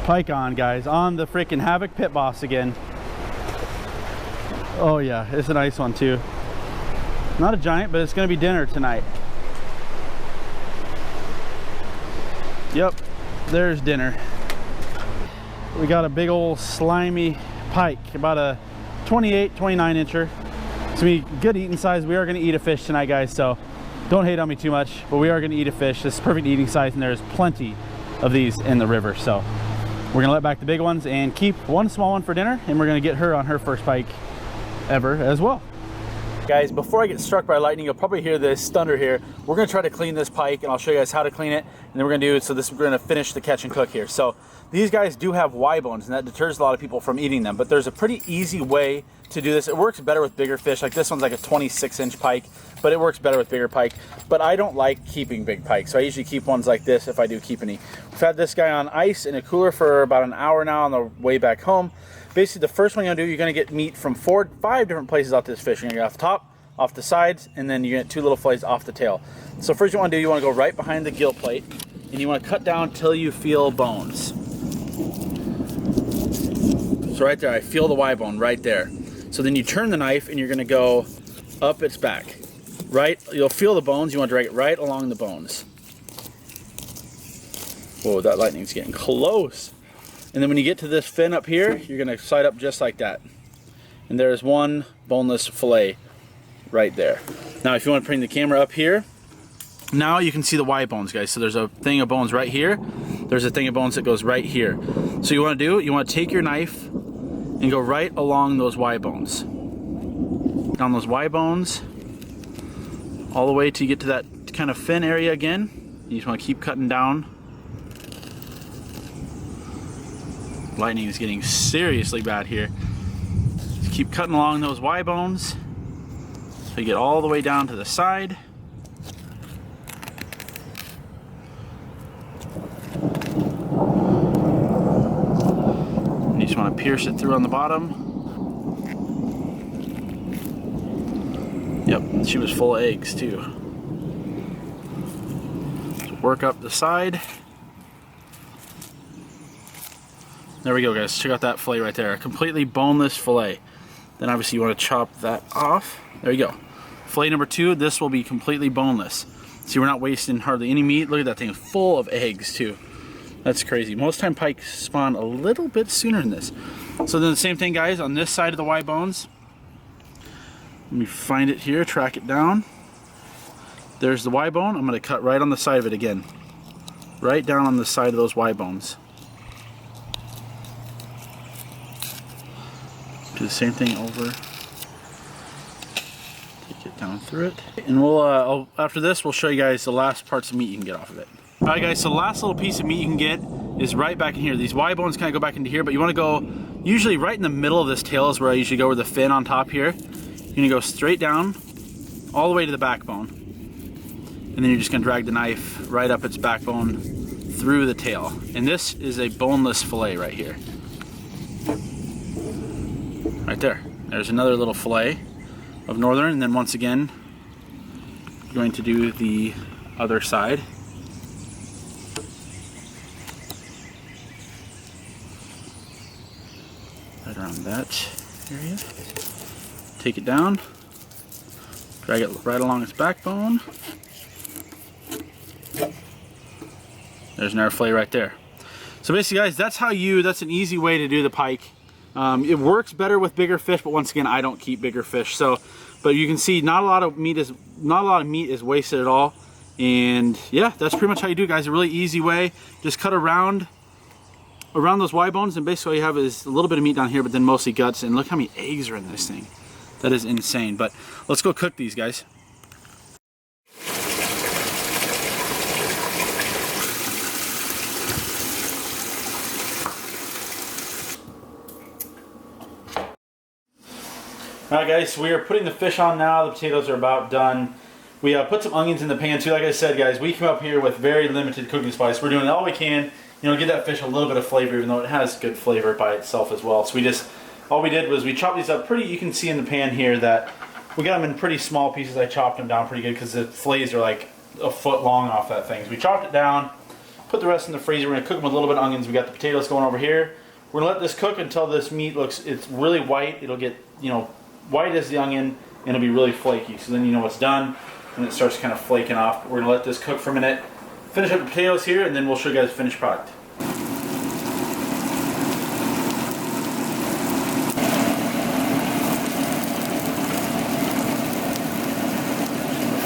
Pike on, guys, on the freaking Havoc Pit Boss again. Oh yeah, it's a nice one too. Not a giant, but it's gonna be dinner tonight. Yep, there's dinner. We got a big old slimy pike, about a 28, 29 incher. It's gonna be good eating size. We are gonna eat a fish tonight, guys, so don't hate on me too much, but we are gonna eat a fish. This is perfect eating size, and there's plenty of these in the river, so we're gonna let back the big ones and keep one small one for dinner, and we're gonna get her on her first pike ever as well. Guys, before I get struck by lightning, you'll probably hear this thunder here. We're gonna try to clean this pike, and I'll show you guys how to clean it, and then we're gonna do it. So this, we're gonna finish the catch and cook here. So these guys do have Y bones, and that deters a lot of people from eating them, but there's a pretty easy way to do this. It works better with bigger fish. Like this one's like a 26-inch pike, but it works better with bigger pike. But I don't like keeping big pikes, so I usually keep ones like this if I do keep any. We've had this guy on ice in a cooler for about an hour now on the way back home. Basically, the first one you're gonna do, you're gonna get meat from 4 to 5 different places off this fish. You're gonna get off the top, off the sides, and then you get 2 little fillets off the tail. So first you wanna do, you wanna go right behind the gill plate, and you wanna cut down till you feel bones. So right there, I feel the Y bone right there. So then you turn the knife, and you're gonna go up its back. Right, you'll feel the bones, you wanna drag it right along the bones. Whoa, that lightning's getting close. And then when you get to this fin up here, you're gonna side up just like that. And there's one boneless fillet right there. Now if you want to bring the camera up here, now you can see the Y bones, guys. So there's a thing of bones right here. There's a thing of bones that goes right here. So you want to do, you want to take your knife and go right along those Y bones. Down those Y bones, all the way till you get to that kind of fin area again. You just want to keep cutting down. Lightning is getting seriously bad here. Just keep cutting along those Y bones. So you get all the way down to the side. And you just want to pierce it through on the bottom. Yep, she was full of eggs too. So work up the side. There we go, guys. Check out that fillet right there. A completely boneless fillet. Then obviously you want to chop that off. There you go. Fillet number 2, this will be completely boneless. See, we're not wasting hardly any meat. Look at that thing, full of eggs too. That's crazy. Most time pike spawn a little bit sooner than this. So then the same thing, guys, on this side of the Y bones. Let me find it here, track it down. There's the Y bone. I'm going to cut right on the side of it again. Right down on the side of those Y bones. Do the same thing over. Take it down through it. And we'll, after this, we'll show you guys the last parts of meat you can get off of it. Alright guys, so the last little piece of meat you can get is right back in here. These Y bones kind of go back into here, but you want to go usually right in the middle of this tail is where I usually go, with the fin on top here. You're going to go straight down all the way to the backbone. And then you're just going to drag the knife right up its backbone through the tail. And this is a boneless fillet right here. Right there. There's another little fillet of northern, and then once again, going to do the other side. Right around that area. Take it down, drag it right along its backbone. There's another fillet right there. So basically, guys, that's an easy way to do the pike. It works better with bigger fish, but once again, I don't keep bigger fish. So, but you can see not a lot of meat is wasted at all. And yeah, that's pretty much how you do it, guys. A really easy way. Just cut around those Y bones, and basically all you have is a little bit of meat down here, but then mostly guts. And look how many eggs are in this thing. That is insane. But let's go cook these, guys. Alright guys, so we are putting the fish on now. The potatoes are about done. We put some onions in the pan too. Like I said, guys, we came up here with very limited cooking spice. We're doing all we can, you know, get that fish a little bit of flavor, even though it has good flavor by itself as well. So all we did was we chopped these up pretty, you can see in the pan here that we got them in pretty small pieces. I chopped them down pretty good because the fillets are like a foot long off that thing. So we chopped it down, put the rest in the freezer. We're gonna cook them with a little bit of onions. We got the potatoes going over here. We're gonna let this cook until this meat looks, it's really white. It'll get, you know, white as the onion, and it'll be really flaky. So then you know it's done, and it starts kind of flaking off. We're gonna let this cook for a minute, finish up the potatoes here, and then we'll show you guys the finished product.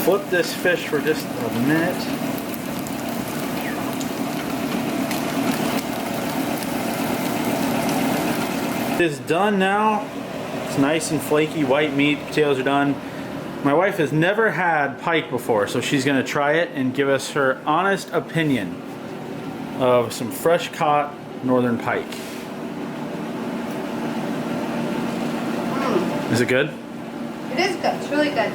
Flip this fish for just a minute. It is done now. It's nice and flaky white meat. Potatoes are done. My wife has never had pike before, so she's going to try it and give us her honest opinion of some fresh caught northern pike. Is it good? It is good. It's really good.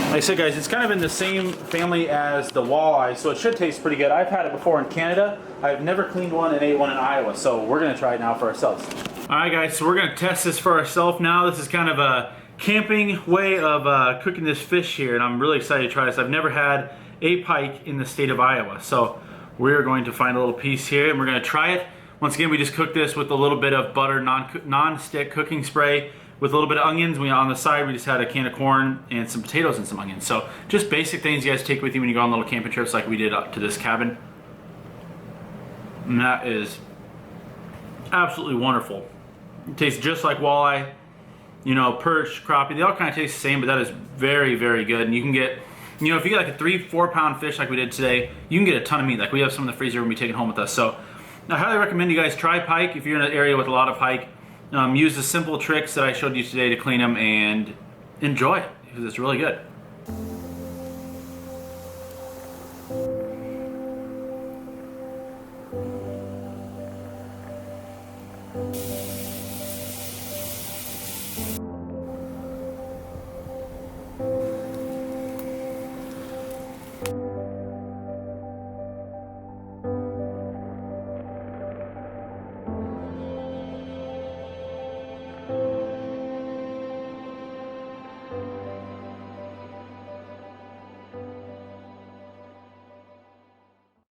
Like I said, guys, it's kind of in the same family as the walleye, so it should taste pretty good. I've had it before in Canada. I've never cleaned one and ate one in Iowa, so we're going to try it now for ourselves. Alright guys, so we're going to test this for ourselves now. This is kind of a camping way of cooking this fish here, and I'm really excited to try this. I've never had a pike in the state of Iowa, so we're going to find a little piece here and we're going to try it. Once again, we just cooked this with a little bit of butter, non-stick cooking spray, with a little bit of onions. On the side, we just had a can of corn and some potatoes and some onions. So just basic things you guys take with you when you go on little camping trips like we did up to this cabin. And that is absolutely wonderful. It tastes just like walleye, you know, perch, crappie. They all kind of taste the same, but that is very, very good. And you can get, you know, if you get like a 3-4 pound fish like we did today, you can get a ton of meat. Like we have some in the freezer when we take it home with us. So I highly recommend you guys try pike if you're in an area with a lot of pike. Use the simple tricks that I showed you today to clean them and enjoy it because it's really good.